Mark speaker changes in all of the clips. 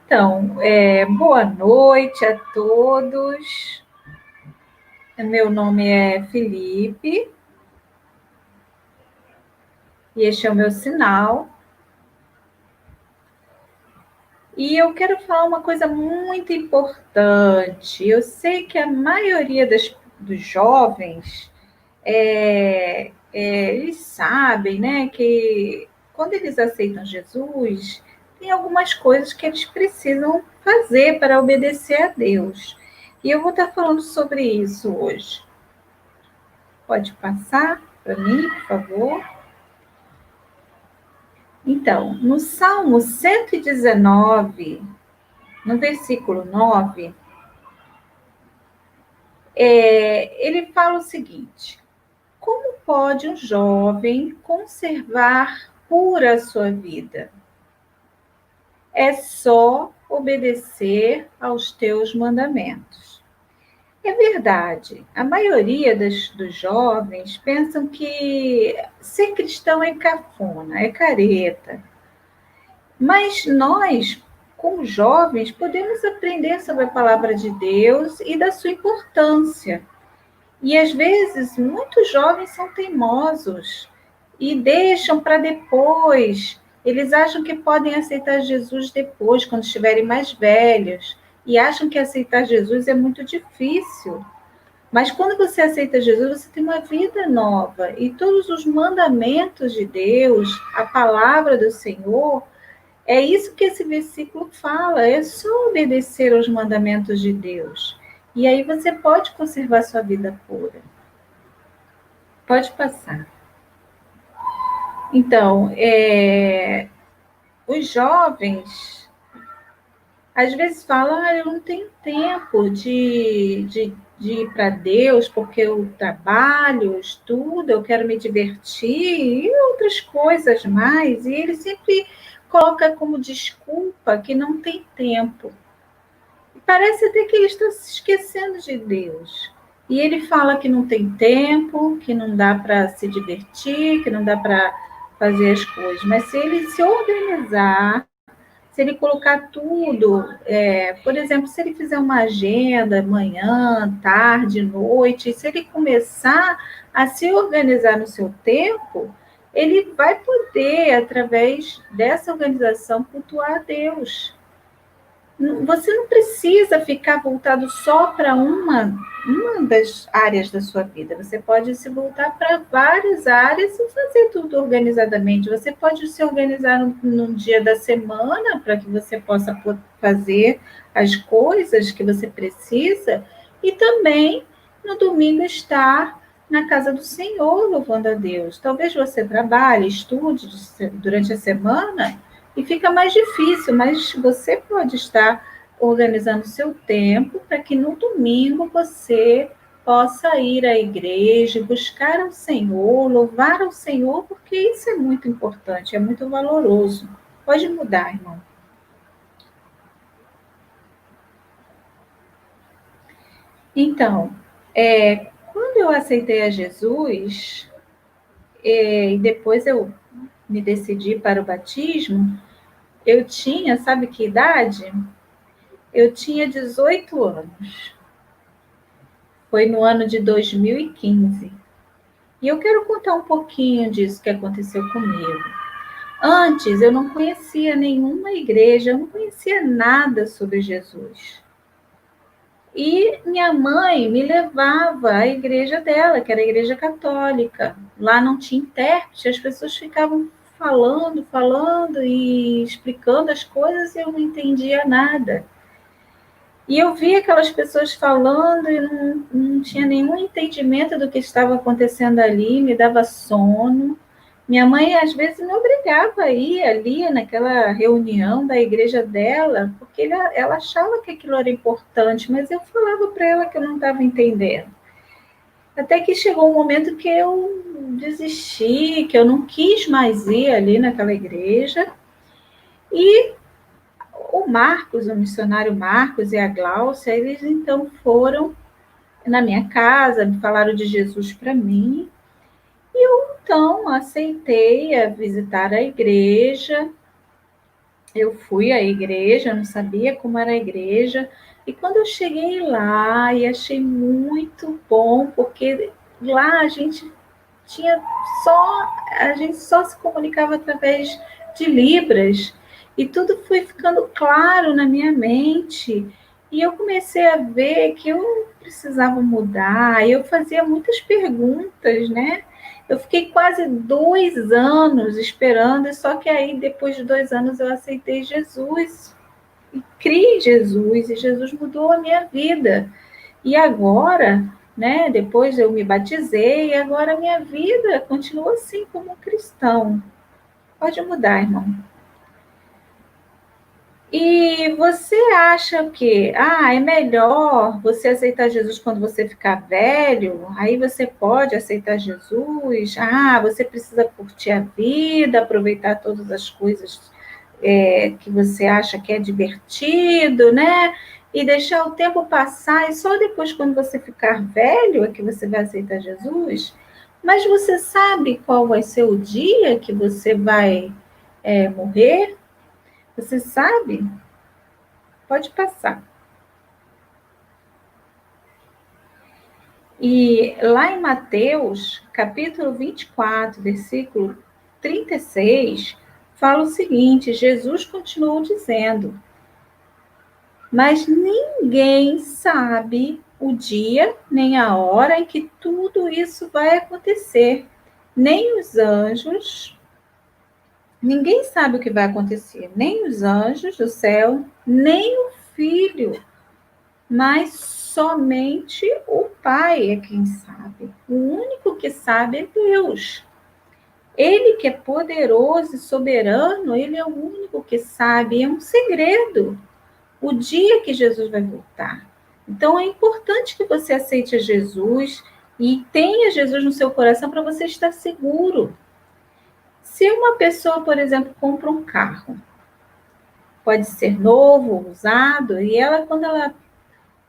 Speaker 1: Então, boa noite a todos. Meu nome é Felipe e este é o meu sinal. E eu quero falar uma coisa muito importante. Eu sei que a maioria dos jovens, eles sabem, né, que quando eles aceitam Jesus, tem algumas coisas que eles precisam fazer para obedecer a Deus. E eu vou estar falando sobre isso hoje. Pode passar para mim, por favor? Então, no Salmo 119, no versículo 9, ele fala o seguinte: como pode um jovem conservar pura a sua vida? É só obedecer aos teus mandamentos. É verdade, a maioria dos jovens pensam que ser cristão é cafona, é careta. Mas nós, como jovens, podemos aprender sobre a palavra de Deus e da sua importância. E às vezes, muitos jovens são teimosos e deixam para depois. Eles acham que podem aceitar Jesus depois, quando estiverem mais velhos, e acham que aceitar Jesus é muito difícil. Mas quando você aceita Jesus, você tem uma vida nova, e todos os mandamentos de Deus, a palavra do Senhor, é isso que esse versículo fala, é só obedecer aos mandamentos de Deus. E aí você pode conservar sua vida pura. Pode passar. Então, os jovens às vezes falam, eu não tenho tempo de ir para Deus porque eu trabalho, eu estudo, eu quero me divertir e outras coisas mais. E ele sempre coloca como desculpa que não tem tempo. Parece até que ele está se esquecendo de Deus. E ele fala que não tem tempo, que não dá para se divertir, que não dá para fazer as coisas. Mas se ele se organizar, se ele colocar tudo, por exemplo, se ele fizer uma agenda manhã, tarde, noite, se ele começar a se organizar no seu tempo, ele vai poder, através dessa organização, cultuar a Deus. Você não precisa ficar voltado só para uma das áreas da sua vida. Você pode se voltar para várias áreas e fazer tudo organizadamente. Você pode se organizar num dia da semana para que você possa fazer as coisas que você precisa e também no domingo estar na casa do Senhor louvando a Deus. Talvez você trabalhe, estude durante a semana e fica mais difícil, mas você pode estar organizando o seu tempo para que no domingo você possa ir à igreja, buscar ao Senhor, louvar ao Senhor, porque isso é muito importante, é muito valoroso. Pode mudar, irmão. Então, quando eu aceitei a Jesus, e depois eu me decidi para o batismo, eu tinha, sabe que idade? Eu tinha 18 anos. Foi no ano de 2015. E eu quero contar um pouquinho disso que aconteceu comigo. Antes, eu não conhecia nenhuma igreja, eu não conhecia nada sobre Jesus. E minha mãe me levava à igreja dela, que era a igreja católica. Lá não tinha intérprete, as pessoas ficavam falando e explicando as coisas e eu não entendia nada. E eu via aquelas pessoas falando e não tinha nenhum entendimento do que estava acontecendo ali, me dava sono. Minha mãe, às vezes, me obrigava a ir ali naquela reunião da igreja dela, porque ela achava que aquilo era importante, mas eu falava para ela que eu não estava entendendo. Até que chegou um momento que eu desisti, que eu não quis mais ir ali naquela igreja. E o Marcos, o missionário Marcos e a Gláucia, eles então foram na minha casa, me falaram de Jesus para mim, e eu então aceitei a visitar a igreja, eu fui à igreja, eu não sabia como era a igreja, e quando eu cheguei lá, e achei muito bom, porque lá tinha só, a gente só se comunicava através de Libras, e tudo foi ficando claro na minha mente, e eu comecei a ver que eu precisava mudar, eu fazia muitas perguntas, né? Eu fiquei quase 2 anos esperando, só que aí, depois de 2 anos, eu aceitei Jesus, e criei em Jesus, e Jesus mudou a minha vida. E agora, né, depois eu me batizei, e agora a minha vida continua assim como um cristão. Pode mudar, irmão. E você acha o quê? Ah, é melhor você aceitar Jesus quando você ficar velho? Aí você pode aceitar Jesus? Ah, você precisa curtir a vida, aproveitar todas as coisas que você acha que é divertido, né? E deixar o tempo passar, e só depois, quando você ficar velho, é que você vai aceitar Jesus? Mas você sabe qual vai ser o dia que você vai morrer? Você sabe? Pode passar. E lá em Mateus, capítulo 24, versículo 36, fala o seguinte: Jesus continuou dizendo: mas ninguém sabe o dia nem a hora em que tudo isso vai acontecer, nem os anjos, ninguém sabe o que vai acontecer, nem os anjos do céu, nem o Filho, mas somente o Pai é quem sabe. O único que sabe é Deus. Ele que é poderoso e soberano, ele é o único que sabe, é um segredo. O dia que Jesus vai voltar. Então é importante que você aceite Jesus e tenha Jesus no seu coração para você estar seguro. Se uma pessoa, por exemplo, compra um carro, pode ser novo, usado, e quando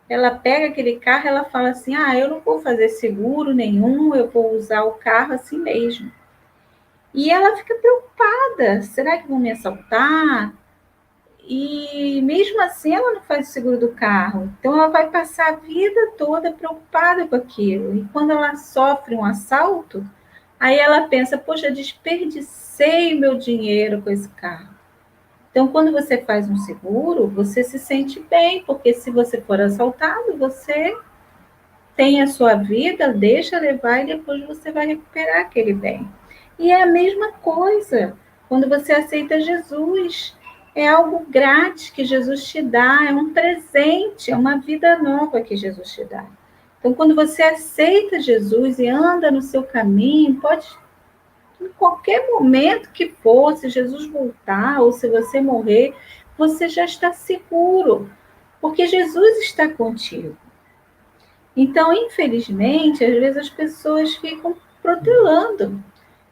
Speaker 1: ela pega aquele carro, ela fala assim: ah, eu não vou fazer seguro nenhum, eu vou usar o carro assim mesmo. E ela fica preocupada: será que vão me assaltar? E mesmo assim ela não faz o seguro do carro. Então ela vai passar a vida toda preocupada com aquilo. E quando ela sofre um assalto, aí ela pensa: poxa, desperdicei meu dinheiro com esse carro. Então, quando você faz um seguro, você se sente bem, porque se você for assaltado, você tem a sua vida, deixa levar e depois você vai recuperar aquele bem. E é a mesma coisa quando você aceita Jesus. É algo grátis que Jesus te dá, é um presente, é uma vida nova que Jesus te dá. Então, quando você aceita Jesus e anda no seu caminho, pode, em qualquer momento que for, se Jesus voltar ou se você morrer, você já está seguro, porque Jesus está contigo. Então, infelizmente, às vezes as pessoas ficam protelando.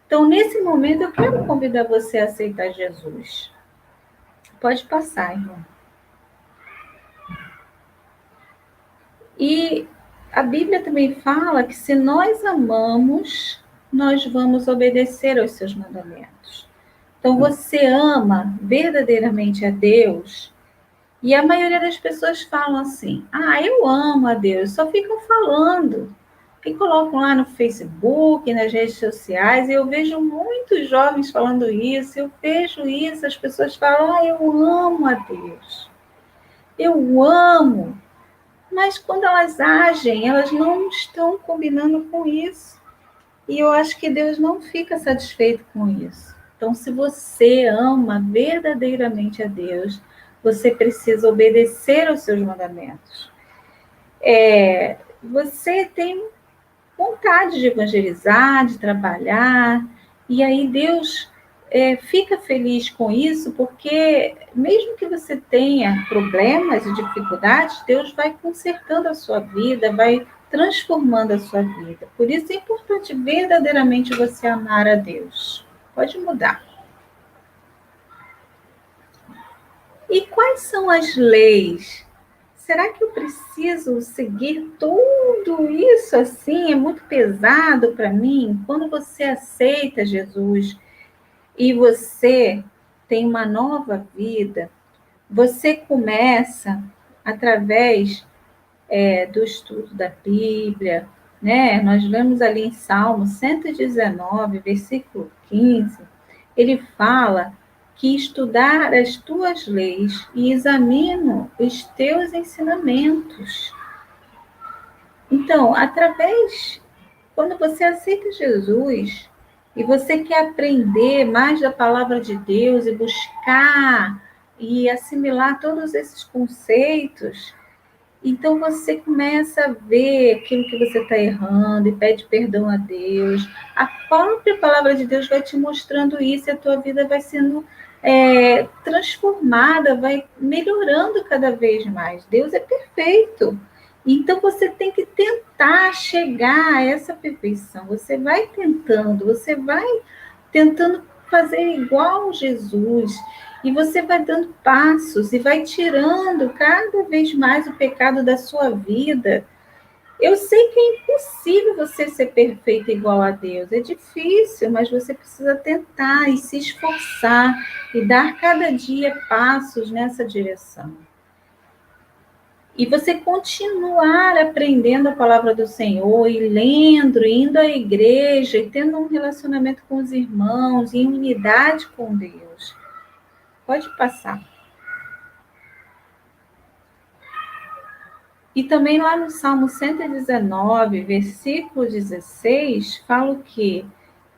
Speaker 1: Então, nesse momento, eu quero convidar você a aceitar Jesus. Pode passar, irmão. E a Bíblia também fala que se nós amamos, nós vamos obedecer aos seus mandamentos. Então, você ama verdadeiramente a Deus. E a maioria das pessoas falam assim: ah, eu amo a Deus, só ficam falando. E colocam lá no Facebook, nas redes sociais, e eu vejo muitos jovens falando isso, eu vejo isso, as pessoas falam: ah, eu amo a Deus, eu amo. Mas quando elas agem, elas não estão combinando com isso. E eu acho que Deus não fica satisfeito com isso. Então, se você ama verdadeiramente a Deus, você precisa obedecer aos seus mandamentos. Você tem vontade de evangelizar, de trabalhar, e aí Deus fica feliz com isso, porque mesmo que você tenha problemas e dificuldades, Deus vai consertando a sua vida, vai transformando a sua vida. Por isso é importante verdadeiramente você amar a Deus. Pode mudar. E quais são as leis? Será que eu preciso seguir tudo isso assim? É muito pesado para mim? Quando você aceita Jesus e você tem uma nova vida, você começa através do estudo da Bíblia, né? Nós vemos ali em Salmo 119, versículo 15, ele fala que estudar as tuas leis e examino os teus ensinamentos. Então, quando você aceita Jesus e você quer aprender mais da palavra de Deus e buscar e assimilar todos esses conceitos, então você começa a ver aquilo que você está errando e pede perdão a Deus. A própria palavra de Deus vai te mostrando isso e a tua vida vai sendo transformada, vai melhorando cada vez mais. Deus é perfeito. Então você tem que tentar chegar a essa perfeição. Você vai tentando fazer igual Jesus. E você vai dando passos e vai tirando cada vez mais o pecado da sua vida. Eu sei que é impossível você ser perfeito igual a Deus. É difícil, mas você precisa tentar e se esforçar e dar cada dia passos nessa direção. E você continuar aprendendo a palavra do Senhor e lendo, indo à igreja e tendo um relacionamento com os irmãos, em unidade com Deus. Pode passar. E também lá no Salmo 119, versículo 16, fala o quê?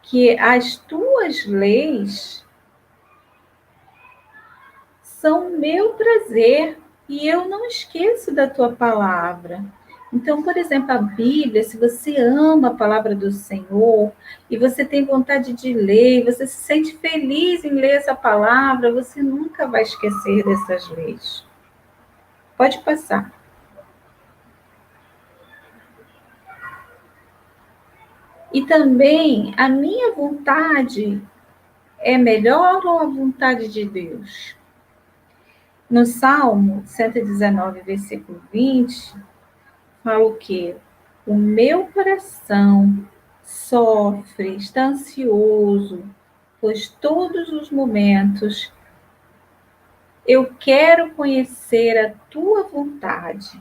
Speaker 1: Que as tuas leis são meu prazer e eu não esqueço da tua palavra. Então, por exemplo, a Bíblia, se você ama a palavra do Senhor e você tem vontade de ler, você se sente feliz em ler essa palavra, você nunca vai esquecer dessas leis. Pode passar. E também a minha vontade é melhor ou a vontade de Deus? No Salmo 119, versículo 20, fala o quê? O meu coração sofre, está ansioso, pois todos os momentos eu quero conhecer a tua vontade.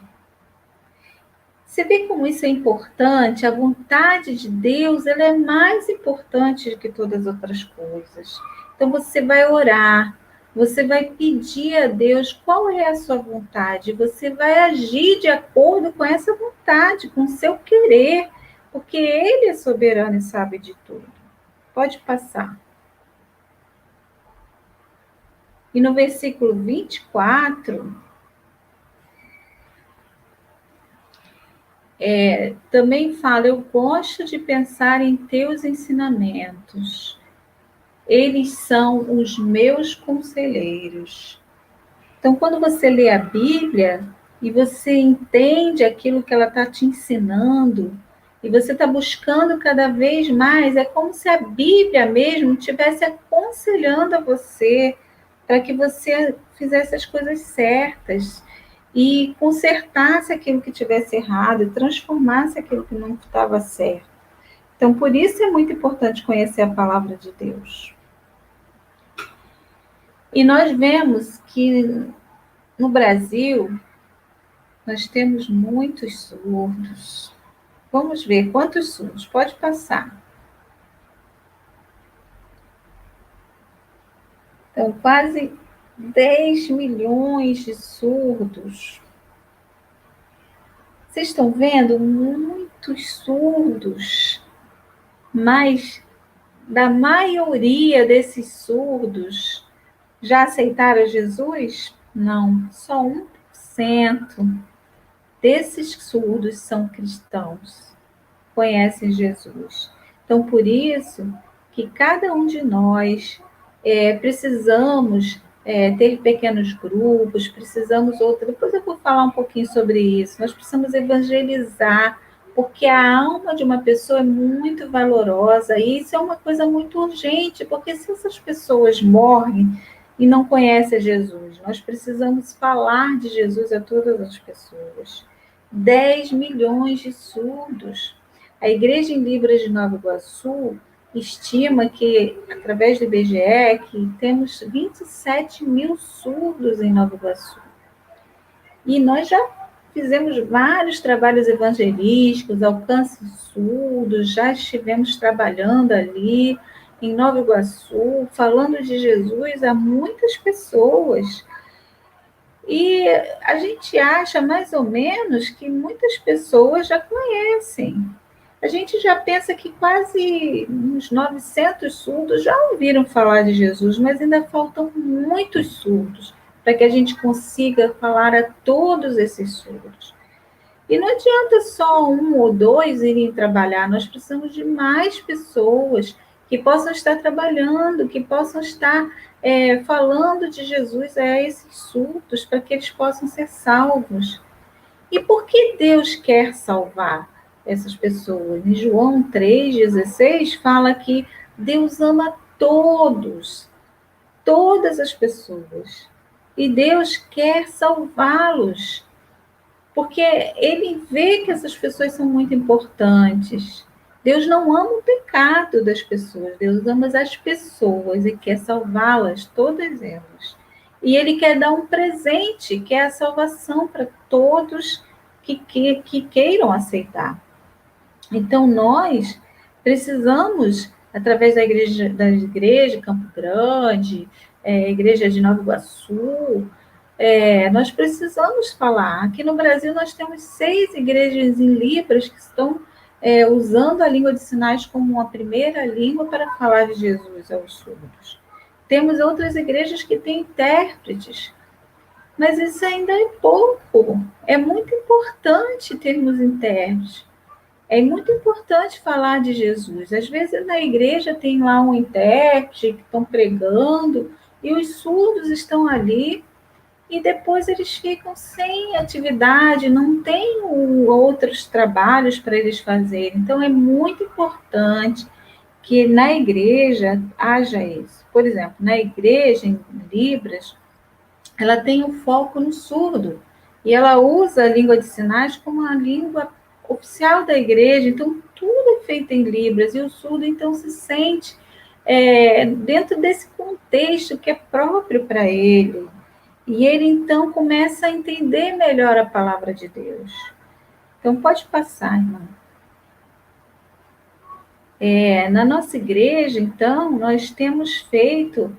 Speaker 1: Você vê como isso é importante? A vontade de Deus, ela é mais importante do que todas as outras coisas. Então você vai orar, você vai pedir a Deus qual é a sua vontade, você vai agir de acordo com essa vontade, com o seu querer, porque Ele é soberano e sabe de tudo. Pode passar. E no versículo 24, também fala, eu gosto de pensar em teus ensinamentos. Eles são os meus conselheiros. Então, quando você lê a Bíblia e você entende aquilo que ela está te ensinando, e você está buscando cada vez mais, é como se a Bíblia mesmo estivesse aconselhando a você para que você fizesse as coisas certas e consertasse aquilo que tivesse errado, transformasse aquilo que não estava certo. Então, por isso é muito importante conhecer a palavra de Deus. E nós vemos que no Brasil nós temos muitos surdos. Vamos ver quantos surdos. Pode passar. Então, quase 10 milhões de surdos. Vocês estão vendo? Muitos surdos. Mas da maioria desses surdos já aceitaram Jesus? Não, só 1% desses surdos são cristãos, conhecem Jesus. Então, por isso que cada um de nós precisamos ter pequenos grupos, precisamos depois eu vou falar um pouquinho sobre isso, nós precisamos evangelizar, porque a alma de uma pessoa é muito valorosa, e isso é uma coisa muito urgente, porque se essas pessoas morrem e não conhecem Jesus, nós precisamos falar de Jesus a todas as pessoas. 10 milhões de surdos. A igreja em Libras de Nova Iguaçu estima que, através do IBGE, que temos 27 mil surdos em Nova Iguaçu. E nós já fizemos vários trabalhos evangelísticos, alcance surdos, já estivemos trabalhando ali em Nova Iguaçu, falando de Jesus a muitas pessoas. E a gente acha, mais ou menos, que muitas pessoas já conhecem. A gente já pensa que quase uns 900 surdos já ouviram falar de Jesus, mas ainda faltam muitos surdos para que a gente consiga falar a todos esses surdos. E não adianta só um ou dois irem trabalhar, nós precisamos de mais pessoas que possam estar trabalhando, que possam estar falando de Jesus a esses surdos, para que eles possam ser salvos. E por que Deus quer salvar essas pessoas? Em João 3,16 fala que Deus ama todos, todas as pessoas. E Deus quer salvá-los, porque Ele vê que essas pessoas são muito importantes. Deus não ama o pecado das pessoas, Deus ama as pessoas e quer salvá-las, todas elas. E Ele quer dar um presente, que é a salvação para todos que queiram aceitar. Então, nós precisamos, através da igreja Campo Grande, igreja de Nova Iguaçu, nós precisamos falar. Aqui no Brasil, nós temos 6 igrejas em Libras que estão usando a língua de sinais como uma primeira língua para falar de Jesus aos surdos. Temos outras igrejas que têm intérpretes, mas isso ainda é pouco. É muito importante termos intérpretes. É muito importante falar de Jesus. Às vezes na igreja tem lá um intérprete que estão pregando e os surdos estão ali e depois eles ficam sem atividade, não tem outros trabalhos para eles fazerem. Então é muito importante que na igreja haja isso. Por exemplo, na igreja em Libras, ela tem um foco no surdo e ela usa a língua de sinais como a língua oficial da igreja, então tudo é feito em Libras e o surdo então se sente dentro desse contexto que é próprio para ele. E ele então começa a entender melhor a palavra de Deus. Então pode passar, irmão. Na nossa igreja, então, nós temos feito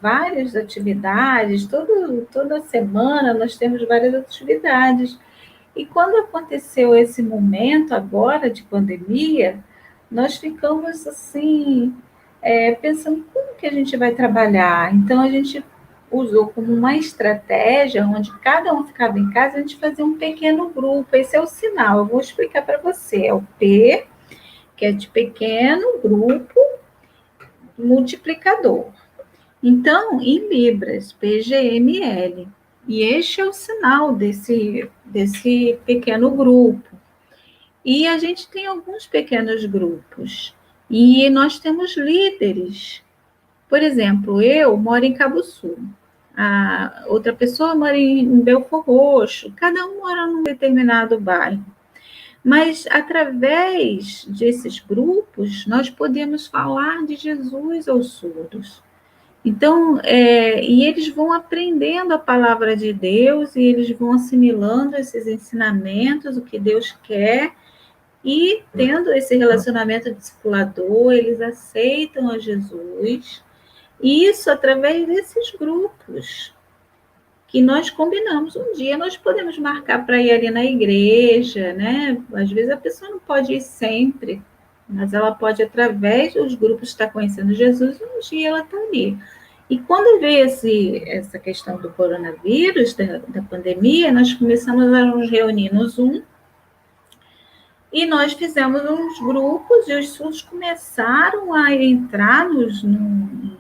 Speaker 1: várias atividades, toda semana nós temos várias atividades. E quando aconteceu esse momento agora de pandemia, nós ficamos assim, pensando como que a gente vai trabalhar. Então a gente usou como uma estratégia, onde cada um ficava em casa, a gente fazia um pequeno grupo. Esse é o sinal, eu vou explicar para você. É o P, que é de pequeno grupo multiplicador. Então, em Libras, PGML. E este é o sinal desse pequeno grupo. E a gente tem alguns pequenos grupos. E nós temos líderes. Por exemplo, eu moro em Cabo Sul. A outra pessoa mora em Belford Roxo. Cada um mora num determinado bairro. Mas, através desses grupos, nós podemos falar de Jesus aos surdos. Então, e eles vão aprendendo a palavra de Deus e eles vão assimilando esses ensinamentos, o que Deus quer, e tendo esse relacionamento discipulador, eles aceitam a Jesus. E isso através desses grupos que nós combinamos. Um dia nós podemos marcar para ir ali na igreja, né? Às vezes a pessoa não pode ir sempre, mas ela pode, através dos grupos, estar conhecendo Jesus, e um dia ela está ali. E quando veio essa questão do coronavírus, da pandemia, nós começamos a nos reunir no Zoom, e nós fizemos uns grupos, e os surdos começaram a entrar no Zoom,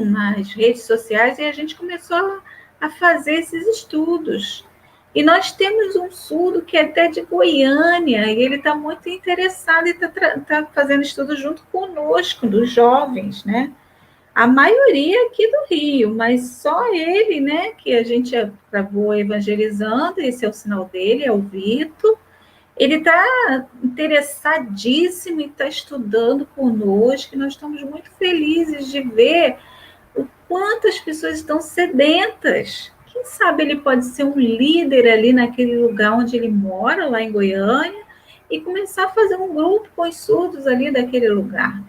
Speaker 1: nas redes sociais, e a gente começou a fazer esses estudos. E nós temos um surdo que é até de Goiânia, e ele está muito interessado e está fazendo estudo junto conosco, dos jovens, né? A maioria aqui do Rio, mas só ele, né, que a gente acabou evangelizando, esse é o sinal dele, é o Vitor. Ele está interessadíssimo e está estudando conosco, e nós estamos muito felizes de ver o quanto as pessoas estão sedentas. Quem sabe ele pode ser um líder ali naquele lugar onde ele mora, lá em Goiânia, e começar a fazer um grupo com os surdos ali daquele lugar.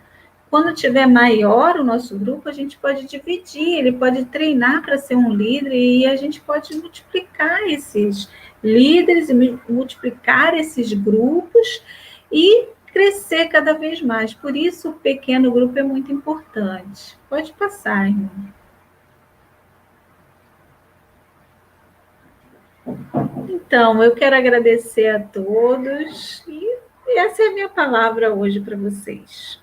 Speaker 1: Quando tiver maior o nosso grupo, a gente pode dividir, ele pode treinar para ser um líder e a gente pode multiplicar esses líderes e multiplicar esses grupos e crescer cada vez mais. Por isso, o pequeno grupo é muito importante. Pode passar, irmão. Então, eu quero agradecer a todos e essa é a minha palavra hoje para vocês.